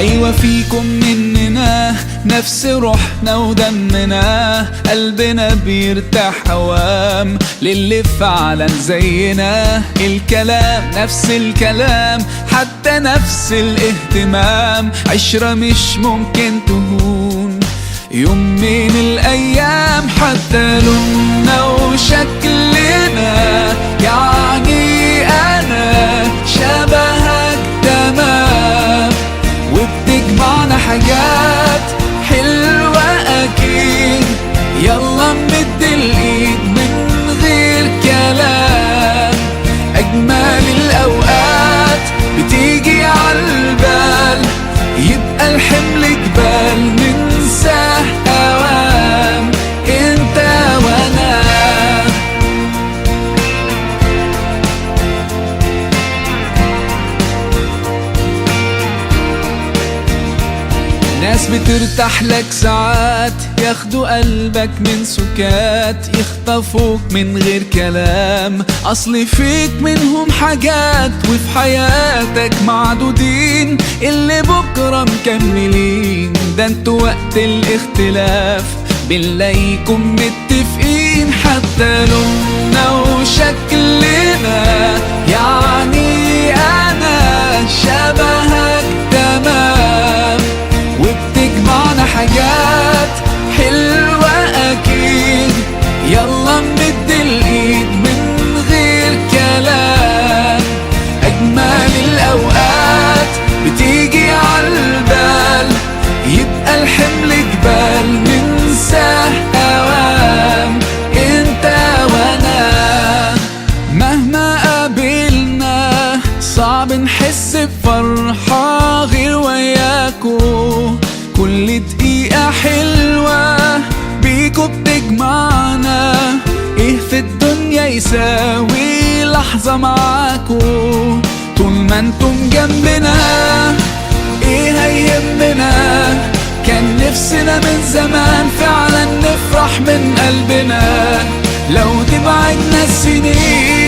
أيوة فيكم مننا نفس روحنا ودمنا، قلبنا بيرتاح هوام للي فعلا زينا. الكلام نفس الكلام، حتى نفس الاهتمام، عشرة مش ممكن تهون يوم من الأيام. حتى لوننا وشكلنا، يعني أنا شبهك تمام، وبتجمعنا حاجات حلوة أكيد. يلا نمد الإيد من غير كلام، أجمل الأوقات بتيجي عالبال، يبقى الحمل جبال ننساه أوام انت وانا. ناس بترتاح لك ساعات، ياخدوا قلبك من سكات، يخطفوك من غير كلام، اصل فيك منهم حاجات وفي حياتك معدودين، اللي بكرة مكملين. ده انتوا وقت الاختلاف بنلاقيكم متفقين. حتى لوننا وشكلنا، يعني انا شبهك تمام، وبتجمعنا حاجات حلوة أكيد. يلا نمد الإيد من غير كلام، أجمل الأوقات بتيجي عالبال، يبقى الحمل جبال ننساه أوام انت وانا. مهما قابلنا صعب نحس بفرحة غير وياكو، كل دقيقة حلوة بيكو بتجمعنا. ايه في الدنيا يساوي لحظة معاكو؟ طول ما انتم جنبنا ايه هيهمنا؟ كان نفسنا من زمان فعلا نفرح من قلبنا، لو تبعدنا السنين